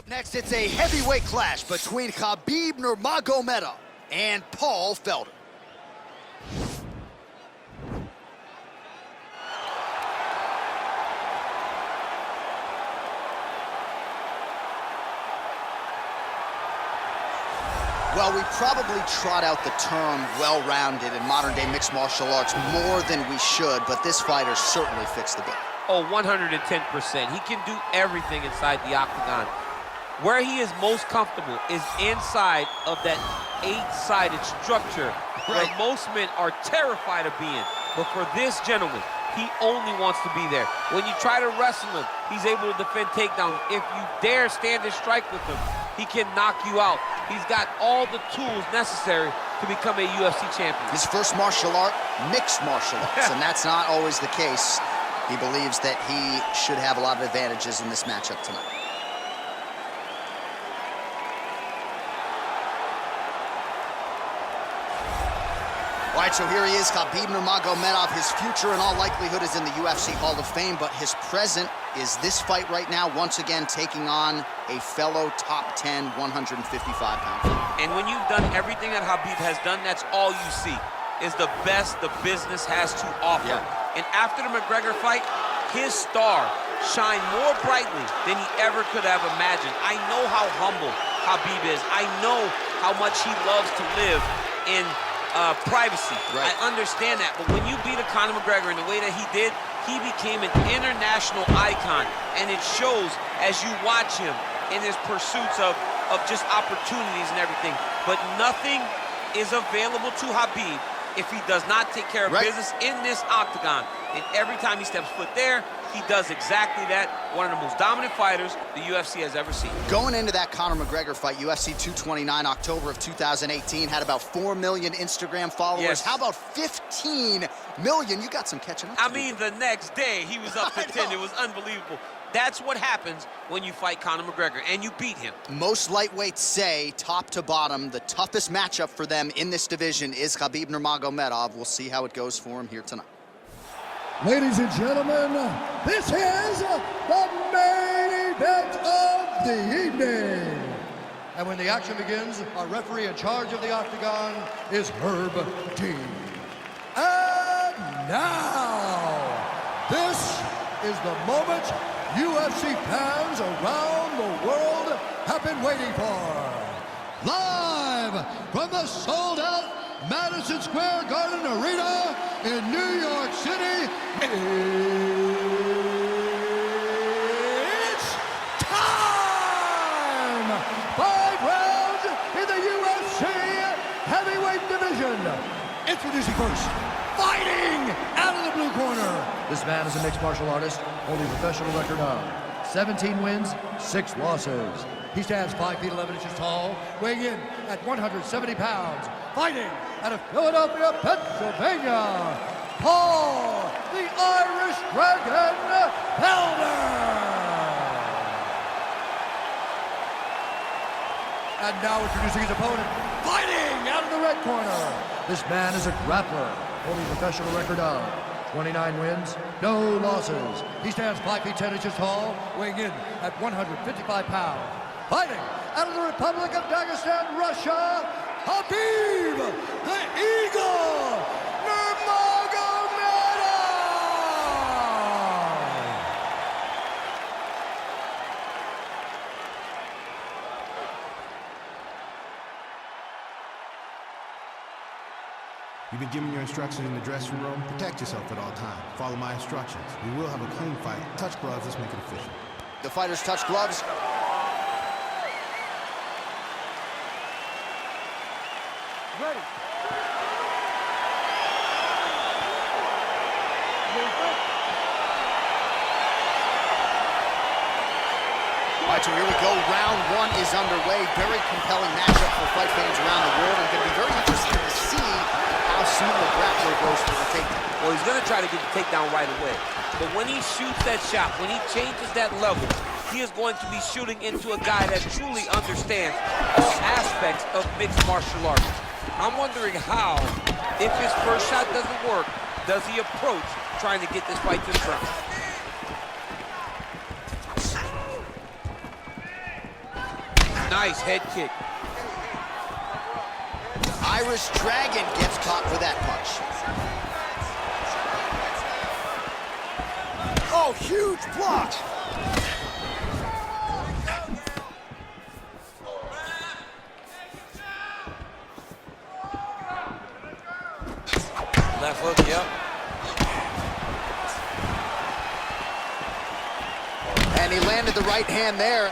Up next, it's a heavyweight clash between Khabib Nurmagomedov and Felder. Well, we probably trot out the term well-rounded in modern-day mixed martial arts more than we should, but this fighter certainly fits the bill. Oh, 110%. He can do everything inside the octagon. Where he is most comfortable is inside of that 8-sided structure where most men are terrified of being. But for this gentleman, he only wants to be there. When you try to wrestle him, he's able to defend takedowns. If you dare stand and strike with him, he can knock you out. He's got all the tools necessary to become a UFC champion. His first martial art, mixed martial arts, and that's not always the case. He believes that he should have a lot of advantages in this matchup tonight. All right, so here he is, Khabib Nurmagomedov. His future, in all likelihood, is in the UFC Hall of Fame, but his present is this fight right now, once again taking on a fellow top 10, 155-pound fighter. And when you've done everything that Khabib has done, that's all you see, is the best the business has to offer. And after the McGregor fight, his star shined more brightly than he ever could have imagined. I know how humble Khabib is. I know how much he loves to live in privacy. I understand that, but when you beat a Conor McGregor in the way that he did, he became an international icon, and it shows as you watch him in his pursuits of just opportunities and everything. But nothing is available to Khabib if he does not take care of business in this octagon. And every time he steps foot there, he does exactly that. One of the most dominant fighters the UFC has ever seen. Going into that Conor McGregor fight, UFC 229, October of 2018, had about 4 million Instagram followers. How about 15 million? You got some catching up to do. I mean, the next day, he was up to 10. It was unbelievable. That's what happens when you fight Conor McGregor, and you beat him. Most lightweights say, top to bottom, the toughest matchup for them in this division is Khabib Nurmagomedov. We'll see how it goes for him here tonight. Ladies and gentlemen, this is the main event of the evening. And when the action begins, our referee in charge of the octagon is Herb Dean. And now, this is the moment UFC fans around the world have been waiting for. Live from the sold-out Madison Square Garden Arena in New York City, it's time! 5 rounds in the UFC heavyweight division. Introducing first, fighting out of the blue corner. This man is a mixed martial artist, holding a professional record of 17 wins, 6 losses. He stands 5 feet 11 inches tall, weighing in at 170 pounds. Fighting out of Philadelphia, Pennsylvania, Paul, the Irish Dragon, Felder. And now introducing his opponent, fighting out of the red corner. This man is a grappler, holding a professional record of 29 wins, no losses. He stands 5 feet 10 inches tall, weighing in at 155 pounds. Fighting out of the Republic of Dagestan, Russia, Khabib, the Eagle, Nurmagomedov! You've been given your instructions in the dressing room. Protect yourself at all times. Follow my instructions. We will have a clean fight. Touch gloves. Let's make it official. The fighters touch gloves. Ready. All right, so here we go. Round 1 is underway. Very compelling matchup for fight fans around the world. I'm going to be very interested to see how soon the grappler goes for the takedown. Well, he's going to try to get the takedown right away. But when he shoots that shot, when he changes that level, he is going to be shooting into a guy that truly understands all aspects of mixed martial arts. I'm wondering how, if his first shot doesn't work, does he approach trying to get this fight to the ground? Nice head kick. Irish Dragon gets caught for that punch. Oh, huge block. Left hook, yep. And he landed the right hand there.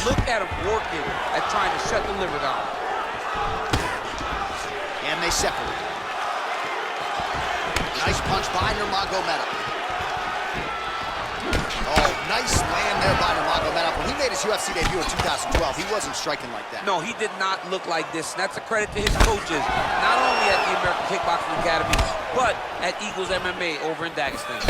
Look at him working at trying to shut the liver down. And they separate. Nice punch by Nurmagomedov. Oh, nice land there by Nurmagomedov. When he made his UFC debut in 2012, he wasn't striking like that. No, he did not look like this. And that's a credit to his coaches, not only at the American Kickboxing Academy, but at Eagles MMA over in Dagestan.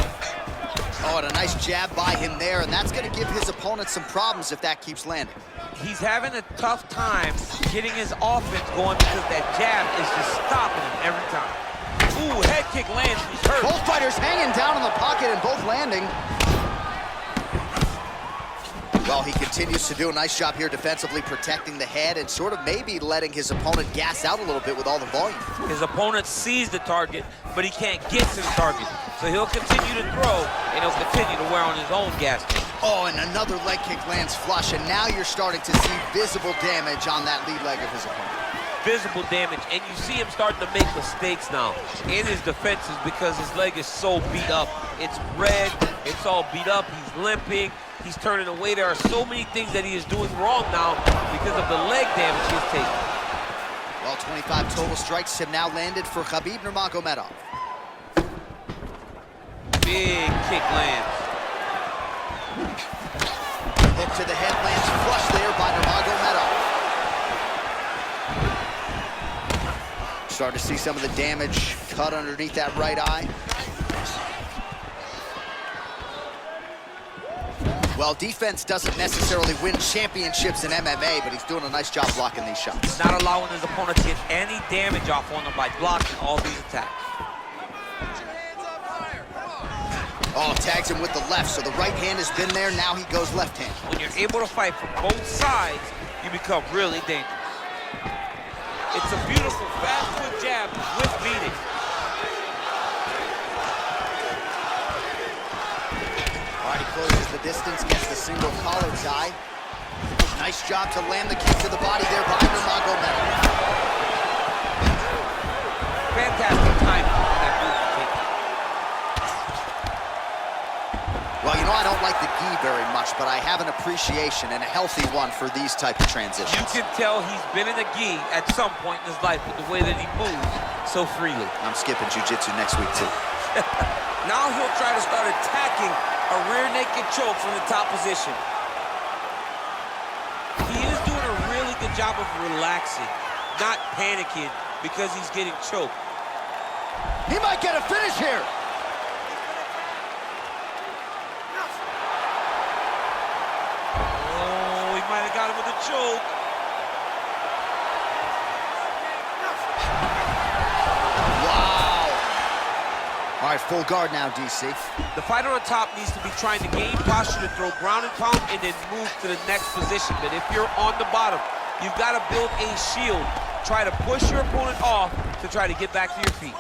Oh, and a nice jab by him there, and that's going to give his opponent some problems if that keeps landing. He's having a tough time getting his offense going because that jab is just stopping him every time. Ooh, head kick lands, he's hurt. Both fighters hanging down in the pocket and both landing. Well, he continues to do a nice job here defensively, protecting the head and sort of maybe letting his opponent gas out a little bit with all the volume. His opponent sees the target, but he can't get to the target. So he'll continue to throw, and he'll continue to wear on his own gas tank. Oh, and another leg kick lands flush, and now you're starting to see visible damage on that lead leg of his opponent. Visible damage, and you see him starting to make mistakes now in his defenses because his leg is so beat up. It's red, it's all beat up, he's limping, he's turning away. There are so many things that he is doing wrong now because of the leg damage he's taking. Well, 25 total strikes have now landed for Khabib Nurmagomedov. Big kick lands. Hook to the head lands flush there by Nurmagomedov. Starting to see some of the damage cut underneath that right eye. Well, defense doesn't necessarily win championships in MMA, but he's doing a nice job blocking these shots. Not allowing his opponent to get any damage off on him by blocking all these attacks. Oh, tags him with the left, so the right hand has been there, now he goes left hand. When you're able to fight from both sides, you become really dangerous. It's a beautiful fast foot jab with beating. All right, he closes the distance, gets the single collar tie. Nice job to land the kick to the body there by Nurmagomedov. Fantastic timing on that move to take. Well, you know, I don't like the gi very much, but I have an appreciation and a healthy one for these type of transitions. You can tell he's been in the gi at some point in his life with the way that he moves so freely. I'm skipping jiu-jitsu next week, too. Now he'll try to start attacking a rear naked choke from the top position. He is doing a really good job of relaxing, not panicking because he's getting choked. He might get a finish here. Oh, he might have got him with a choke. All right, full guard now, DC. The fighter on top needs to be trying to gain posture to throw ground and pound and then move to the next position. But if you're on the bottom, you've got to build a shield. Try to push your opponent off to try to get back to your feet.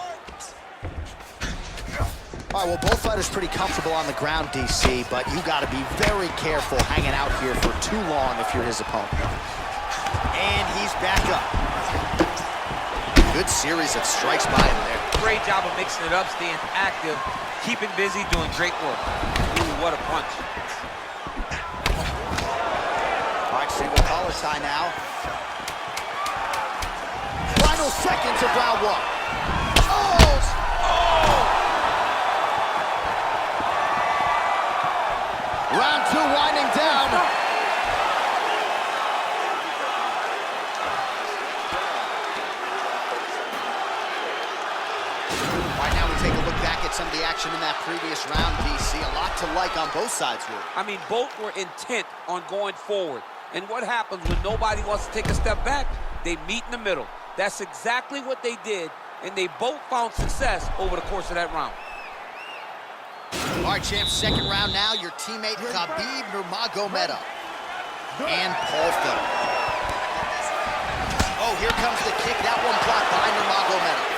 All right, well, both fighters pretty comfortable on the ground, DC, but you got to be very careful hanging out here for too long if you're his opponent. And he's back up. Good series of strikes by him there. Great job of mixing it up, staying active, keeping busy, doing great work. Ooh, what a punch. All right, single collar tie now. Final seconds of round one. Oh! Round two winding down. Take a look back at some of the action in that previous round, DC. A lot to like on both sides here. I mean, both were intent on going forward. And what happens when nobody wants to take a step back? They meet in the middle. That's exactly what they did, and they both found success over the course of that round. All right, champs, second round now. Your teammate, Khabib Nurmagomedov. and Paul Felder. Oh, here comes the kick. That one blocked by Nurmagomedov.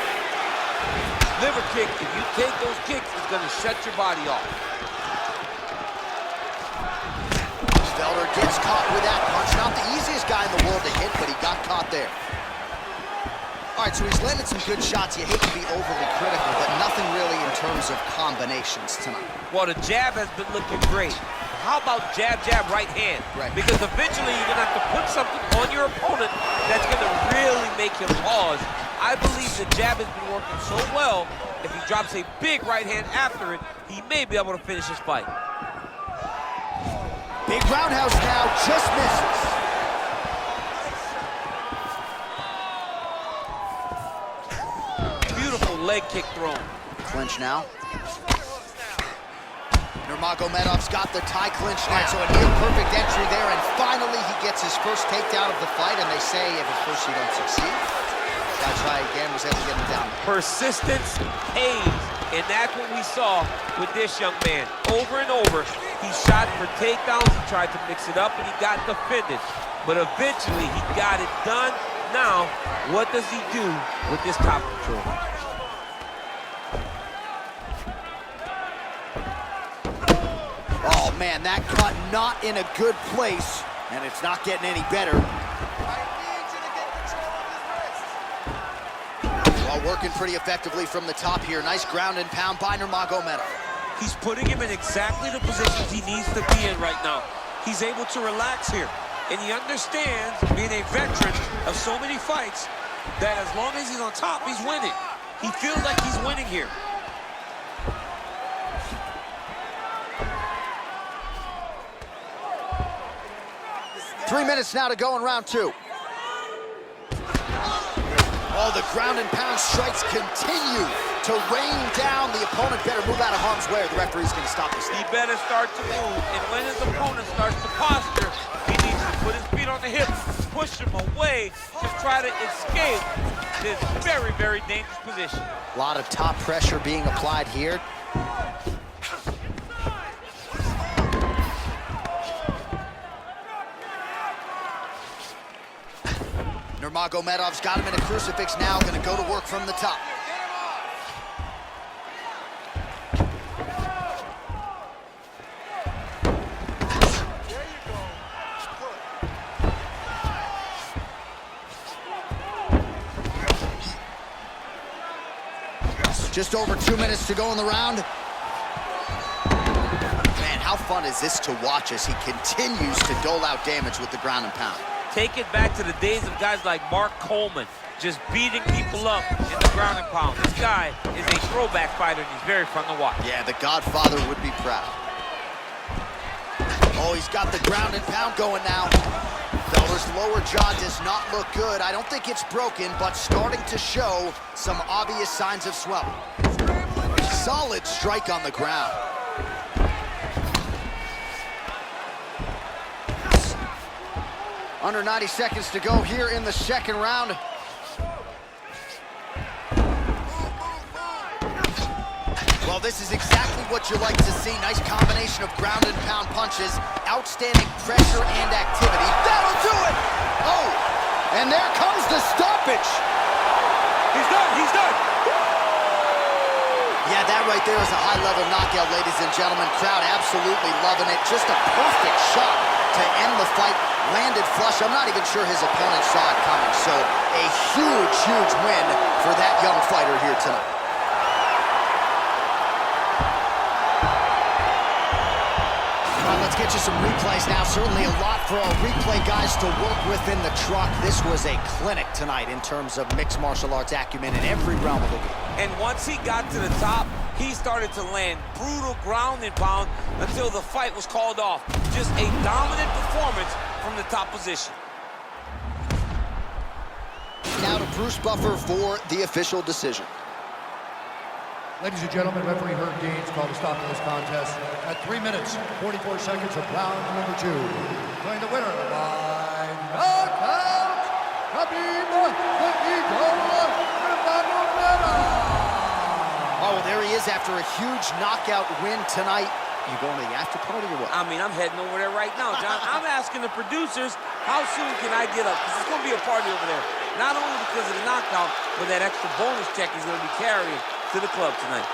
Liver kick, if you take those kicks, it's gonna shut your body off. Felder gets caught with that punch. Not the easiest guy in the world to hit, but he got caught there. All right, so he's landed some good shots. You hate to be overly critical, but nothing really in terms of combinations tonight. Well, the jab has been looking great. How about jab, jab, right hand? Right. Because eventually you're gonna have to put something on your opponent that's gonna really make him pause. I believe the jab has been working so well, if he drops a big right hand after it, he may be able to finish his fight. Big roundhouse now, just misses. Beautiful leg kick thrown. Clinch now. Nurmagomedov's got the tie clinch now. So a near-perfect entry there, and finally he gets his first takedown of the fight, and they say if at first you don't succeed, try again, was able to get him down. Persistence pays, and that's what we saw with this young man. Over and over, he shot for takedowns, he tried to mix it up, and he got defended. But eventually, he got it done. Now, what does he do with this top control? Oh, man, that cut not in a good place, and it's not getting any better. Well, working pretty effectively from the top here. Nice ground and pound by Nurmagomedov. He's putting him in exactly the positions he needs to be in right now. He's able to relax here, and he understands, being a veteran of so many fights, that as long as he's on top, he's winning. He feels like he's winning here. Three minutes now to go in round two. Oh, the ground and pound strikes continue to rain down. The opponent better move out of harm's way, or the referee's going to stop this thing. He better start to move, and when his opponent starts to posture, he needs to put his feet on the hips, push him away to try to escape this very, very dangerous position. A lot of top pressure being applied here. Nurmagomedov's got him in a crucifix now, going to go to work from the top. Just over 2 minutes to go in the round. Man, how fun is this to watch as he continues to dole out damage with the ground and pound. Take it back to the days of guys like Mark Coleman, just beating people up in the ground and pound. This guy is a throwback fighter, and he's very fun to watch. Yeah, the Godfather would be proud. Oh, he's got the ground and pound going now. Felder's lower jaw does not look good. I don't think it's broken, but starting to show some obvious signs of swelling. Solid strike on the ground. Under 90 seconds to go here in the second round. Well, this is exactly what you like to see. Nice combination of ground and pound punches, outstanding pressure and activity. That'll do it! Oh, and there comes the stoppage. He's done, he's done. Yeah, that right there is a high-level knockout, ladies and gentlemen. Crowd absolutely loving it. Just a perfect shot to end the fight. Landed flush. I'm not even sure his opponent saw it coming. So a huge, huge win for that young fighter here tonight. All right, let's get you some replays now. Certainly a lot for our replay guys to work with in the truck. This was a clinic tonight in terms of mixed martial arts acumen in every realm of the game. And once he got to the top, he started to land brutal ground and pound until the fight was called off. Just a dominant performance from the top position. Now to Bruce Buffer for the official decision. Ladies and gentlemen, referee Herb Dean's called a stop to this contest at 3 minutes, 44 seconds of round number 2. Declaring the winner by knockout, Khabib Nurmagomedov. Oh, there he is after a huge knockout win tonight. You going to the after party or what? I mean, I'm heading over there right now, John. I'm asking the producers, how soon can I get up? Because it's going to be a party over there. Not only because of the knockout, but that extra bonus check he's going to be carrying to the club tonight.